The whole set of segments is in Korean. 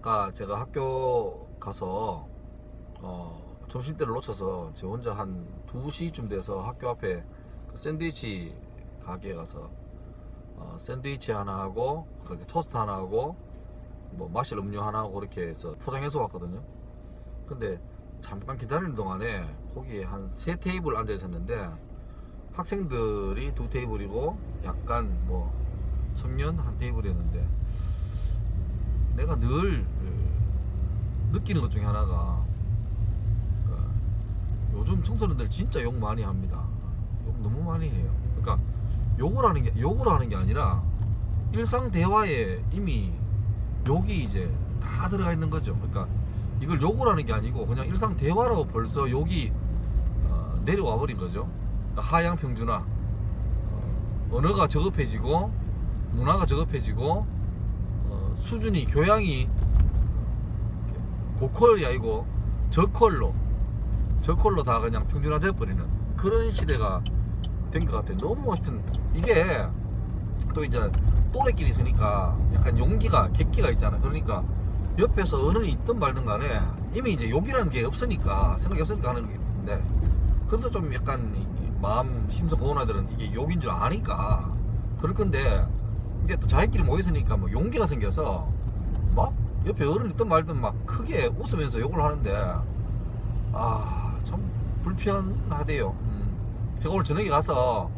아까 제가 학교 가서 점심때를 놓쳐서 저 혼자 한 2시쯤 돼서 학교 앞에 그 샌드위치 가게에 가서 샌드위치 하나 하고 거기 토스트 하나 하고 뭐 마실 음료 하나 하고 그렇게 해서 포장해서 왔거든요. 근데 잠깐 기다리는 동안에 거기에 한 3테이블 앉아 있었는데 학생들이 2테이블이고 약간 뭐 청년 한 테이블이었는데 내가 늘 느끼는 것 중에 하나가 요즘 청소년들 진짜 욕 많이 합니다. 욕 너무 많이 해요. 그러니까 욕을 하는 게 아니라 일상 대화에 이미 욕이 이제 다 들어가 있는 거죠. 그러니까 이걸 욕을 하는 게 아니고 그냥 일상 대화로 벌써 욕이 내려와 버린 거죠. 그러니까 하향 평준화, 언어가 저급해지고 문화가 저급해지고 수준이 교양이 고퀄이 아니고 저퀄로 다 그냥 평준화돼 버리는 그런 시대가 된 것 같아요. 너무 하여튼 이게 또 이제 또래끼리 있으니까 약간 용기가 객기가 있잖아. 그러니까 옆에서 어른이 있든 말든 간에 이미 이제 욕이라는 게 없으니까 생각이 없으니까 하는 게 있는데 그래도 좀 약간 마음 심성 고운아들은 이게 욕인 줄 아니까 그럴 건데 이게 또 자기끼리 모였으니까 뭐 용기가 생겨서 막 옆에 어른 있든 말든 막 크게 웃으면서 욕을 하는데 참 불편하대요. 제가 오늘 저녁에 가서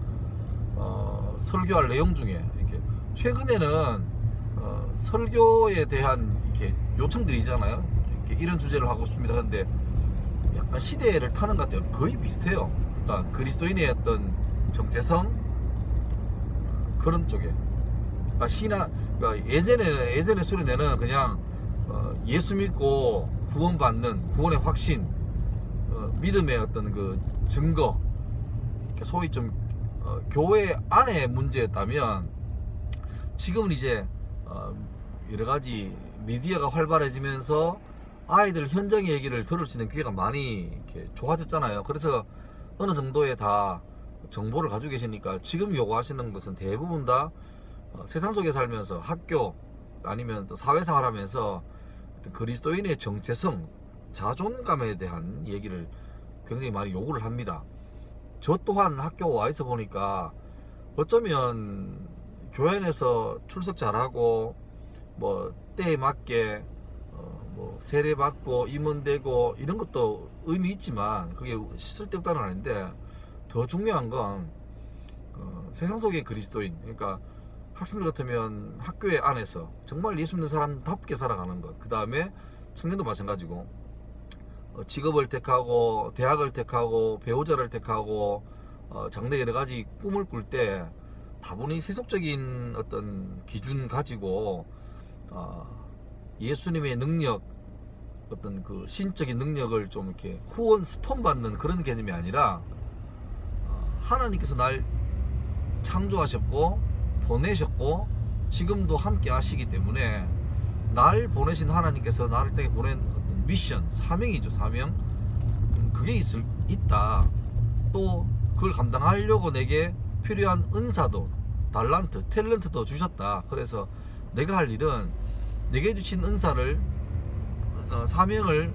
설교할 내용 중에 이렇게 최근에는 설교에 대한 이렇게 요청들이 있잖아요. 이렇게 이런 주제를 하고 싶습니다. 그런데 약간 시대를 타는 것 같아요. 거의 비슷해요. 그러니까 그리스도인의 어떤 정체성 그런 쪽에 그러니까 예전에 수련회는 그냥 예수 믿고 구원받는 구원의 확신, 믿음의 어떤 그 증거, 소위 좀 교회 안에 문제였다면 지금은 이제 여러 가지 미디어가 활발해지면서 아이들 현장의 얘기를 들을 수 있는 기회가 많이 이렇게 좋아졌잖아요. 그래서 어느 정도의 다 정보를 가지고 계시니까 지금 요구하시는 것은 대부분 다 세상 속에 살면서 학교 아니면 또 사회생활 하면서 그리스도인의 정체성, 자존감에 대한 얘기를 굉장히 많이 요구를 합니다. 저 또한 학교 와 있어 보니까 어쩌면 교회 안에서 출석 잘하고 뭐 때에 맞게 뭐 세례 받고 임원되고 이런 것도 의미 있지만 그게 쓸데없다는 건 아닌데 더 중요한 건 세상 속의 그리스도인, 그러니까 학생들 같으면 학교의 안에서 정말 예수 믿는 사람답게 살아가는 것, 그 다음에 청년도 마찬가지고 직업을 택하고 대학을 택하고 배우자를 택하고 장래 여러 가지 꿈을 꿀 때 다분히 세속적인 어떤 기준 가지고 예수님의 능력, 어떤 그 신적인 능력을 좀 이렇게 후원 스폰 받는 그런 개념이 아니라 하나님께서 날 창조하셨고 보내셨고 지금도 함께 하시기 때문에 날 보내신 하나님께서 나를 땅에 보낸 어떤 미션, 사명이죠. 사명. 그게 있다. 또 그걸 감당하려고 내게 필요한 은사도, 달란트, 탤런트도 주셨다. 그래서 내가 할 일은 내게 주신 은사를 사명을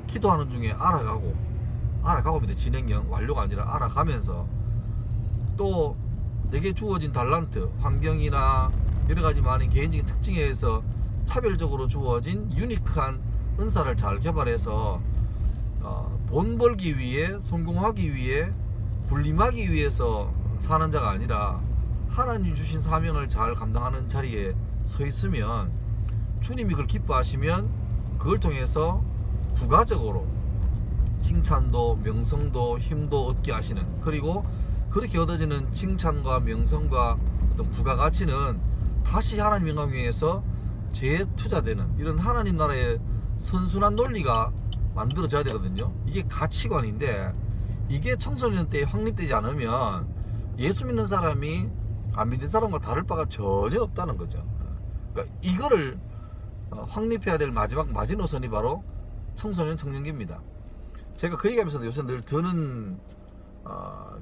기도하는 중에 알아가고 밑에 진행형 완료가 아니라 알아가면서 또 내게 주어진 달란트, 환경이나 여러가지 많은 개인적인 특징에 의해서 차별적으로 주어진 유니크한 은사를 잘 개발해서 돈 벌기 위해, 성공하기 위해, 군림하기 위해서 사는 자가 아니라 하나님 주신 사명을 잘 감당하는 자리에 서 있으면 주님이 그걸 기뻐하시면 그걸 통해서 부가적으로 칭찬도 명성도 힘도 얻게 하시는, 그리고 그렇게 얻어지는 칭찬과 명성과 어떤 부가가치는 다시 하나님 영광 위해서 재투자되는 이런 하나님 나라의 선순환 논리가 만들어져야 되거든요. 이게 가치관인데 이게 청소년 때에 확립되지 않으면 예수 믿는 사람이 안 믿는 사람과 다를 바가 전혀 없다는 거죠. 그러니까 이거를 확립해야 될 마지막 마지노선이 바로 청소년 청년기입니다. 제가 그 얘기하면서 요새 늘 드는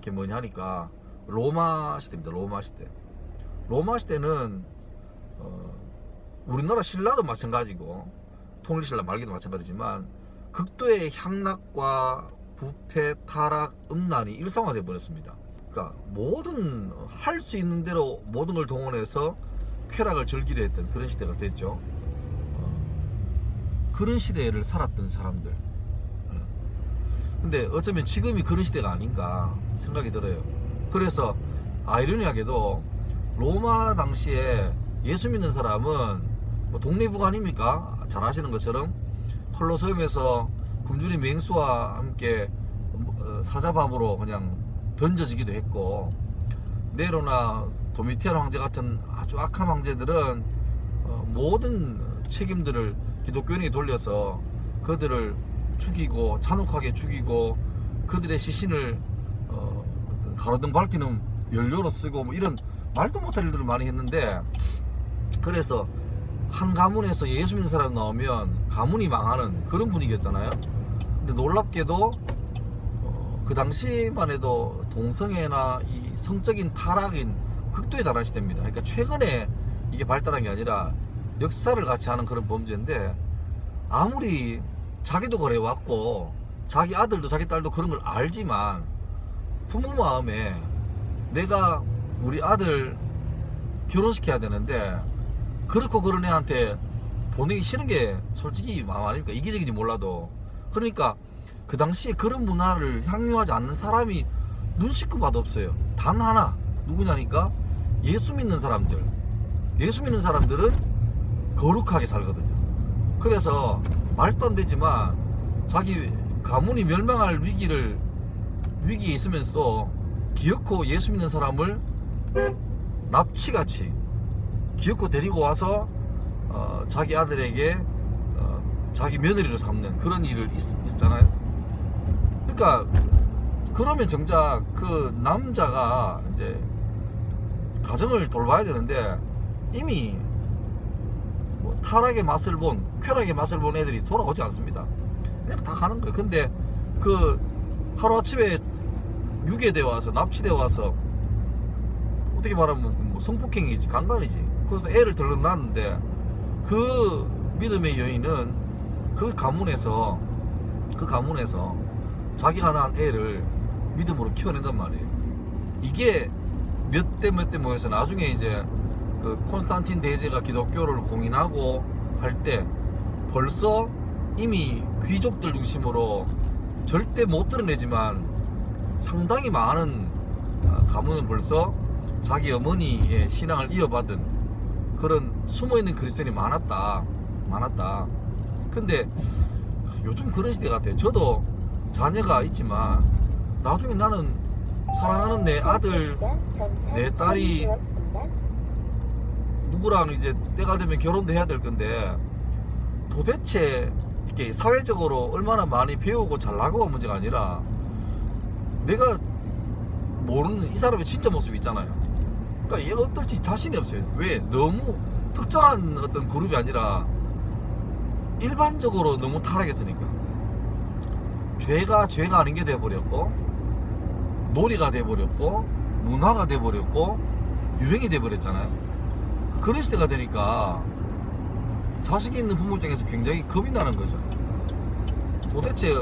게 뭐냐 하니까 로마 시대입니다. 로마 시대는 우리나라 신라도 마찬가지고 통일신라 말기도 마찬가지지만 극도의 향락과 부패, 타락, 음란이 일상화되어 버렸습니다. 그러니까 모든 할 수 있는 대로 모든 걸 동원해서 쾌락을 즐기려 했던 그런 시대가 됐죠. 그런 시대를 살았던 사람들. 근데 어쩌면 지금이 그런 시대가 아닌가 생각이 들어요. 그래서 아이러니하게도 로마 당시에 예수 믿는 사람은 뭐 독립국 아닙니까? 잘 아시는 것처럼 콜로세움에서 굶주린 맹수와 함께 사자밥으로 그냥 던져지기도 했고, 네로나 도미티안 황제 같은 아주 악한 황제들은 모든 책임들을 기독교인에게 돌려서 그들을 죽이고 잔혹하게 죽이고 그들의 시신을 가로등 밝히는 연료로 쓰고 뭐 이런 말도 못할 일들을 많이 했는데, 그래서 한 가문에서 예수 믿는 사람 나오면 가문이 망하는 그런 분위기였잖아요. 근데 놀랍게도 그 당시만 해도 동성애나 이 성적인 타락인 극도에 달한 시대입니다. 그러니까 최근에 이게 발달한 게 아니라 역사를 같이 하는 그런 범죄인데, 아무리 자기도 그래왔고 자기 아들도 자기 딸도 그런 걸 알지만 부모 마음에 내가 우리 아들 결혼시켜야 되는데 그렇고 그런 애한테 보내기 싫은 게 솔직히 마음 아닙니까? 이기적인지 몰라도. 그러니까 그 당시에 그런 문화를 향유하지 않는 사람이 눈 씻고 봐도 없어요. 단 하나, 누구냐니까 예수 믿는 사람들. 예수 믿는 사람들은 거룩하게 살거든요. 그래서 말도 안 되지만 자기 가문이 멸망할 위기에 있으면서도 기어코 예수 믿는 사람을 납치같이 기어코 데리고 와서 자기 아들에게 자기 며느리로 삼는 그런 일을 있었잖아요. 그러니까 그러면 정작 그 남자가 이제 가정을 돌봐야 되는데 이미 뭐 타락의 맛을 본, 쾌락의 맛을 본 애들이 돌아오지 않습니다. 그냥 다 가는 거예요. 근데 그 하루아침에 유괴돼 와서 납치돼 와서 어떻게 말하면 뭐 성폭행이지, 강간이지. 그래서 애를 들러놨는데 그 믿음의 여인은 그 가문에서 자기가 낳은 애를 믿음으로 키워낸단 말이에요. 이게 몇 대 모여서 나중에 이제 그 콘스탄틴 대제가 기독교를 공인하고 할 때 벌써 이미 귀족들 중심으로 절대 못 드러내지만 상당히 많은 가문은 벌써 자기 어머니의 신앙을 이어받은 그런 숨어있는 그리스도인이 많았다. 근데 요즘 그런 시대 같아요. 저도 자녀가 있지만 나중에 나는 사랑하는 내 아들, 내 딸이 누구랑 이제 때가 되면 결혼도 해야 될 건데 도대체 이렇게 사회적으로 얼마나 많이 배우고 잘나고가 문제가 아니라 내가 모르는 이 사람의 진짜 모습이 있잖아요. 그러니까 얘가 어떨지 자신이 없어요. 왜? 너무 특정한 어떤 그룹이 아니라 일반적으로 너무 타락했으니까. 죄가 아닌 게 돼버렸고, 놀이가 돼버렸고, 문화가 돼버렸고, 유행이 돼버렸잖아요. 그런 시대가 되니까 자식이 있는 부모 입장에서 굉장히 겁이 나는 거죠. 도대체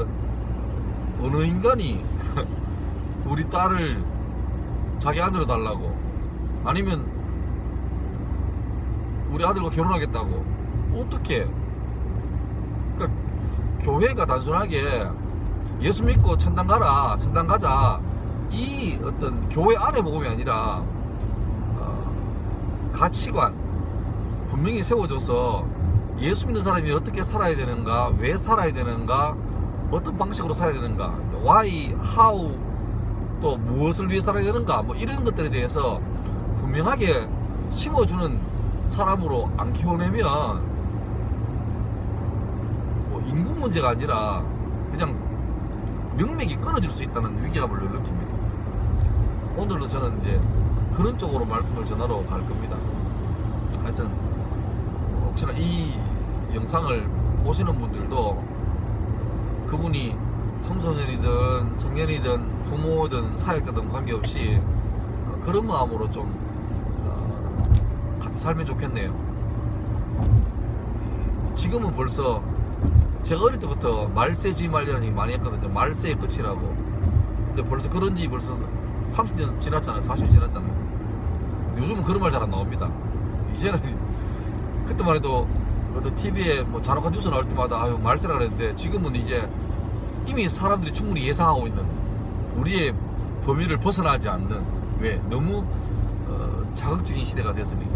어느 인간이 우리 딸을 자기 아들로 달라고, 아니면 우리 아들과 결혼하겠다고, 어떻게? 그러니까 교회가 단순하게 예수 믿고 천당 가라, 천당 가자, 이 어떤 교회 안에 복음이 아니라 가치관 분명히 세워줘서 예수 믿는 사람이 어떻게 살아야 되는가, 왜 살아야 되는가, 어떤 방식으로 살아야 되는가, why, how, 또 무엇을 위해 살아야 되는가, 뭐 이런 것들에 대해서 분명하게 심어주는 사람으로 안 키워내면 뭐 인구 문제가 아니라 그냥 명맥이 끊어질 수 있다는 위기감을 느낍니다. 오늘도 저는 이제 그런 쪽으로 말씀을 전하러 갈 겁니다. 하여튼 혹시나 이 영상을 보시는 분들도 그분이 청소년이든 청년이든 부모든 사역자든 관계없이 그런 마음으로 좀 같이 살면 좋겠네요. 지금은 벌써 제가 어릴 때부터 말세지말이라는 얘기 많이 했거든요. 말세의 끝이라고. 근데 벌써 그런 지 벌써 30년 지났잖아요. 40년 지났잖아요. 요즘은 그런 말 잘 안 나옵니다. 이제는 그때만 해도 TV에 뭐 잔혹한 뉴스 나올 때마다 아유 말세라 그랬는데, 지금은 이제 이미 사람들이 충분히 예상하고 있는, 우리의 범위를 벗어나지 않는, 왜 너무 자극적인 시대가 됐으니까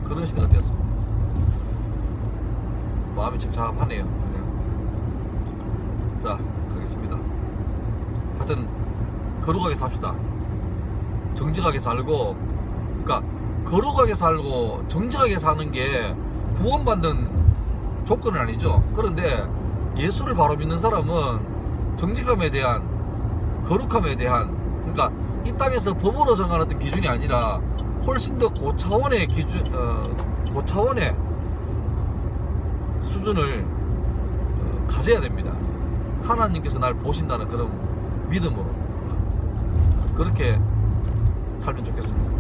그런 시대가 됐습니다. 마음이 착잡하네요. 자, 가겠습니다. 하여튼 거룩하게 삽시다. 정직하게 살고, 그러니까 거룩하게 살고 정직하게 사는 게 구원받는 조건은 아니죠. 그런데 예수를 바로 믿는 사람은 정직함에 대한, 거룩함에 대한, 그러니까 이 땅에서 법으로 정한 어떤 기준이 아니라 훨씬 더 고차원의 기준, 고차원의 수준을 가져야 됩니다. 하나님께서 날 보신다는 그런 믿음으로 그렇게 살면 좋겠습니다.